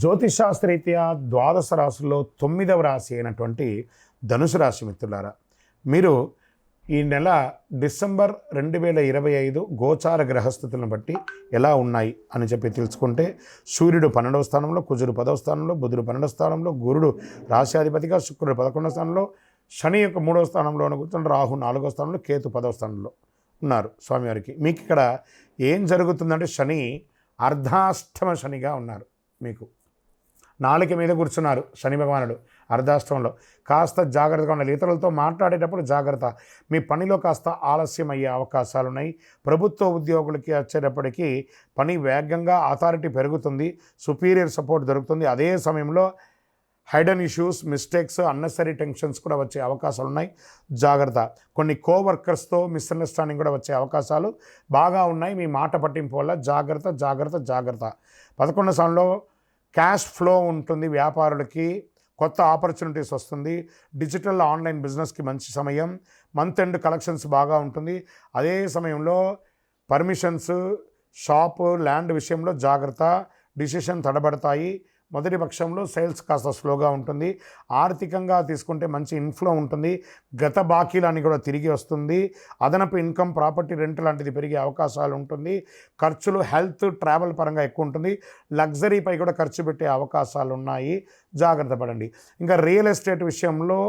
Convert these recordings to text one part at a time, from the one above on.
జ్యోతిషాస్త్రరీత్యా ద్వాదశ రాశుల్లో 9వ రాశి అయినటువంటి ధనుసు రాశి మిత్రులారా, మీరు ఈ నెల డిసెంబర్ 2025 గోచార గ్రహస్థితులను బట్టి ఎలా ఉన్నాయి అని చెప్పి తెలుసుకుంటే, సూర్యుడు 12వ స్థానంలో, కుజుడు 10వ స్థానంలో, బుధుడు 12వ స్థానంలో, గురుడు రాశ్యాధిపతిగా, శుక్రుడు 11వ స్థానంలో, శని యొక్క 3వ స్థానంలో కూర్చుని, రాహు 4వ స్థానంలో, కేతు 10వ స్థానంలో ఉన్నారు స్వామివారికి. మీకు ఇక్కడ ఏం జరుగుతుందంటే, శని అర్ధాష్టమ శనిగా ఉన్నారు. మీకు నాలుక మీద కూర్చున్నారు శని భగవానుడు అర్ధాష్టమంలో. కాస్త జాగ్రత్తగా ఉండాలి. ఇతరులతో మాట్లాడేటప్పుడు జాగ్రత్త. మీ పనిలో కాస్త ఆలస్యం అయ్యే అవకాశాలు ఉన్నాయి. ప్రభుత్వ ఉద్యోగులకి వచ్చేటప్పటికీ పని వేగంగా అథారిటీ పెరుగుతుంది, సుపీరియర్ సపోర్ట్ దొరుకుతుంది. అదే సమయంలో Hayden issues, mistakes, unnecessary tensions కూడా వచ్చే అవకాశాలు ఉన్నాయి. జాగ్రత్త. కొన్ని కోవర్కర్స్తో మిస్అండర్స్టాండింగ్ కూడా వచ్చే అవకాశాలు బాగా ఉన్నాయి. మీ మాట పట్టింపు వల్ల జాగ్రత్త జాగ్రత్త జాగ్రత్త. 11వ స్థానంలో క్యాష్ ఫ్లో ఉంటుంది. వ్యాపారులకి కొత్త ఆపర్చునిటీస్ వస్తుంది. డిజిటల్ ఆన్లైన్ బిజినెస్కి మంచి సమయం. మంత్ ఎండ్ కలెక్షన్స్ బాగా ఉంటుంది. అదే సమయంలో పర్మిషన్స్, షాపు, ల్యాండ్ విషయంలో జాగ్రత్త. డిసిషన్ తడబడతాయి. మొదటి పక్షంలో సేల్స్ కాస్త స్లోగా ఉంటుంది. ఆర్థికంగా తీసుకుంటే మంచి ఇన్ఫ్లో ఉంటుంది. గత బాకీలన్నీ కూడా తిరిగి వస్తుంది. అదనపు ఇన్కమ్, ప్రాపర్టీ రెంట్ లాంటిది పెరిగే అవకాశాలు ఉంటుంది. ఖర్చులు హెల్త్, ట్రావెల్ పరంగా ఎక్కువ ఉంటుంది. లగ్జరీపై కూడా ఖర్చు పెట్టే అవకాశాలు ఉన్నాయి. జాగ్రత్త పడండి. ఇంకా రియల్ ఎస్టేట్ విషయంలో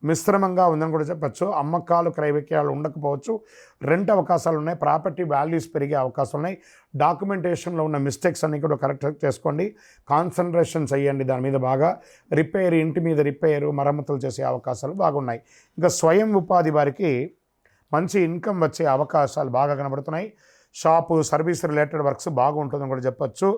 మిశ్రమంగా ఉందని కూడా చెప్పచ్చు. అమ్మకాలు, క్రయ విక్రయాలు ఉండకపోవచ్చు. రెంట్ అవకాశాలు ఉన్నాయి. ప్రాపర్టీ వాల్యూస్ పెరిగే అవకాశాలు ఉన్నాయి. డాక్యుమెంటేషన్లో ఉన్న మిస్టేక్స్ అన్నీ కూడా కరెక్ట్ చేసుకోండి. కాన్సన్ట్రేషన్ చేయండి దాని మీద బాగా. రిపేర్, ఇంటి మీద రిపేరు, మరమ్మతులు చేసే అవకాశాలు బాగున్నాయి. ఇంకా స్వయం ఉపాధి వారికి మంచి ఇన్కమ్ వచ్చే అవకాశాలు బాగా కనబడుతున్నాయి. షాపు, సర్వీస్ రిలేటెడ్ వర్క్స్ బాగుంటుందని కూడా చెప్పచ్చు.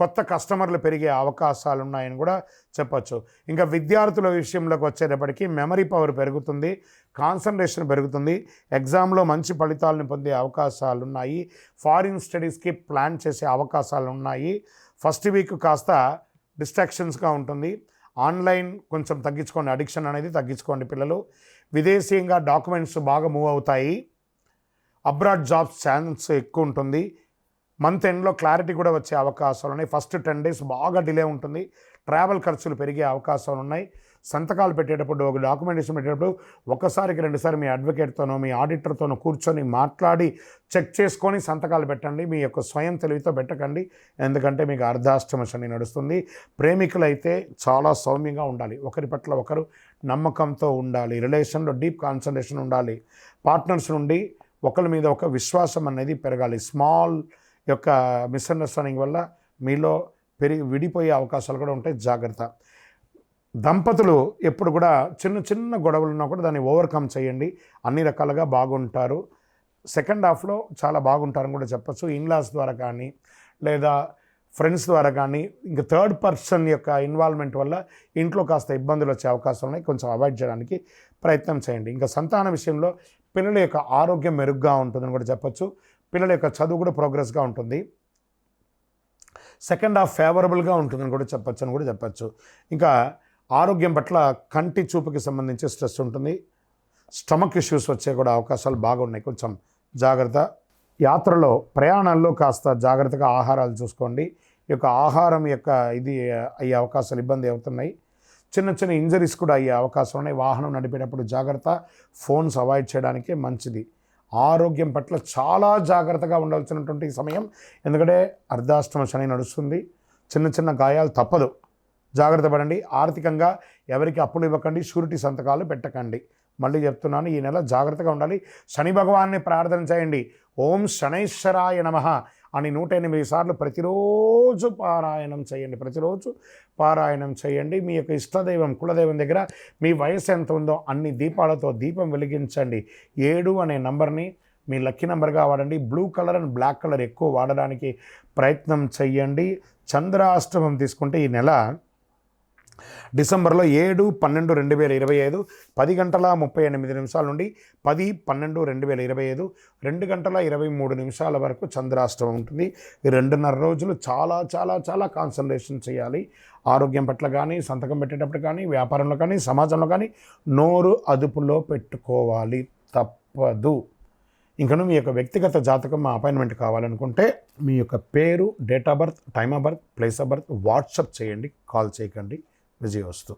కొత్త కస్టమర్లు పెరిగే అవకాశాలు ఉన్నాయని కూడా చెప్పచ్చు. ఇంకా విద్యార్థుల విషయంలోకి వచ్చేటప్పటికీ మెమరీ పవర్ పెరుగుతుంది, కాన్సన్ట్రేషన్ పెరుగుతుంది. ఎగ్జామ్లో మంచి ఫలితాలను పొందే అవకాశాలు ఉన్నాయి. ఫారిన్ స్టడీస్కి ప్లాన్ చేసే అవకాశాలు ఉన్నాయి. ఫస్ట్ వీక్ కాస్త డిస్ట్రాక్షన్స్గా ఉంటుంది. ఆన్లైన్ కొంచెం తగ్గించుకోండి. అడిక్షన్ అనేది తగ్గించుకోండి పిల్లలు. విదేశీయంగా డాక్యుమెంట్స్ బాగా మూవ్ అవుతాయి. అబ్రాడ్ జాబ్స్ ఛాన్స్ ఎక్కువ ఉంటుంది. మంత్ ఎండ్లో క్లారిటీ కూడా వచ్చే అవకాశాలు ఉన్నాయి. ఫస్ట్ 10 days బాగా డిలే ఉంటుంది. ట్రావెల్ ఖర్చులు పెరిగే అవకాశాలు ఉన్నాయి. సంతకాలు పెట్టేటప్పుడు, ఒక డాక్యుమెంటేషన్ పెట్టేటప్పుడు ఒకసారికి 2 సార్లు మీ అడ్వకేట్తోనో, మీ ఆడిటర్తోనో కూర్చొని మాట్లాడి చెక్ చేసుకొని సంతకాలు పెట్టండి. మీ యొక్క స్వయం తెలివితో పెట్టకండి. ఎందుకంటే మీకు అర్ధాష్టమ శని నడుస్తుంది. ప్రేమికులైతే చాలా సౌమ్యంగా ఉండాలి. ఒకరి పట్ల ఒకరు నమ్మకంతో ఉండాలి. రిలేషన్లో డీప్ కాన్సన్ట్రేషన్ ఉండాలి. పార్ట్నర్స్ నుండి ఒకరి మీద ఒక విశ్వాసం అనేది పెరగాలి. స్మాల్ యొక్క మిస్అండర్స్టాండింగ్ వల్ల మీలో విడిపోయే అవకాశాలు కూడా ఉంటాయి. జాగ్రత్త. దంపతులు ఎప్పుడు కూడా చిన్న చిన్న గొడవలు ఉన్నా కూడా దాన్ని ఓవర్కమ్ చేయండి. అన్ని రకాలుగా బాగుంటారు. సెకండ్ హాఫ్లో చాలా బాగుంటారని కూడా చెప్పచ్చు. ఇన్లాస్ ద్వారా కానీ, లేదా ఫ్రెండ్స్ ద్వారా కానీ, ఇంకా థర్డ్ పర్సన్ యొక్క ఇన్వాల్వ్మెంట్ వల్ల ఇంట్లో కాస్త ఇబ్బందులు వచ్చే అవకాశాలు ఉన్నాయి. కొంచెం అవాయిడ్ చేయడానికి ప్రయత్నం చేయండి. ఇంకా సంతాన విషయంలో పిల్లల యొక్క ఆరోగ్యం మెరుగ్గా ఉంటుందని కూడా చెప్పచ్చు. పిల్లల యొక్క చదువు కూడా ప్రోగ్రెస్గా ఉంటుంది. సెకండ్ హాఫ్ ఫేవరబుల్గా ఉంటుందని కూడా చెప్పచ్చు. ఇంకా ఆరోగ్యం పట్ల కంటి చూపుకి సంబంధించి స్ట్రెస్ ఉంటుంది. స్టమక్ ఇష్యూస్ వచ్చే కూడా అవకాశాలు బాగున్నాయి. కొంచెం జాగ్రత్త. యాత్రలో, ప్రయాణాల్లో కాస్త జాగ్రత్తగా ఆహారాలు చూసుకోండి. ఈ యొక్క ఆహారం యొక్క ఇది అయ్యే అవకాశాలు ఇబ్బంది అవుతున్నాయి. చిన్న చిన్న ఇంజరీస్ కూడా అయ్యే అవకాశం ఉన్నాయి. వాహనం నడిపేటప్పుడు జాగ్రత్త. ఫోన్స్ అవాయిడ్ చేయడానికే మంచిది. ఆరోగ్యం పట్ల చాలా జాగ్రత్తగా ఉండాల్సినటువంటి సమయం. ఎందుకంటే అర్ధాష్టమ శని నడుస్తుంది. చిన్న చిన్న గాయాలు తప్పదు. జాగ్రత్త పడండి. ఆర్థికంగా ఎవరికి అప్పులు ఇవ్వకండి. షూరిటీ సంతకాలు పెట్టకండి. మళ్ళీ చెప్తున్నాను, ఈ నెల జాగ్రత్తగా ఉండాలి. శని భగవాన్ని ప్రార్థన చేయండి. ఓం శనైశ్వరాయ నమః అని 108 సార్లు ప్రతిరోజు పారాయణం చేయండి. మీ యొక్క ఇష్టదైవం, కులదైవం దగ్గర మీ వయసు ఎంత ఉందో అన్ని దీపాలతో దీపం వెలిగించండి. 7 అనే నంబర్ని మీ లక్కీ నెంబర్గా వాడండి. Blue colour and black colour ఎక్కువ వాడడానికి ప్రయత్నం చేయండి. చంద్రాష్టమం తీసుకుంటే ఈ నెల డిసెంబర్లో 7/12/2025 10:38 నుండి 10/12/2025 2:23 వరకు చంద్రాష్టమం ఉంటుంది. ఈ 2.5 రోజులు చాలా చాలా చాలా కాన్సన్ట్రేషన్ చేయాలి. ఆరోగ్యం పట్ల కానీ, సంతకం పెట్టేటప్పుడు కానీ, వ్యాపారంలో కానీ, సమాజంలో కానీ నోరు అదుపులో పెట్టుకోవాలి. తప్పదు. ఇంకను మీ యొక్క వ్యక్తిగత జాతకం మా అపాయింట్మెంట్ కావాలనుకుంటే మీ యొక్క పేరు, date of birth, time of birth, place of birth WhatsApp చేయండి, కాల్ చేయకండి. విజయోస్తు.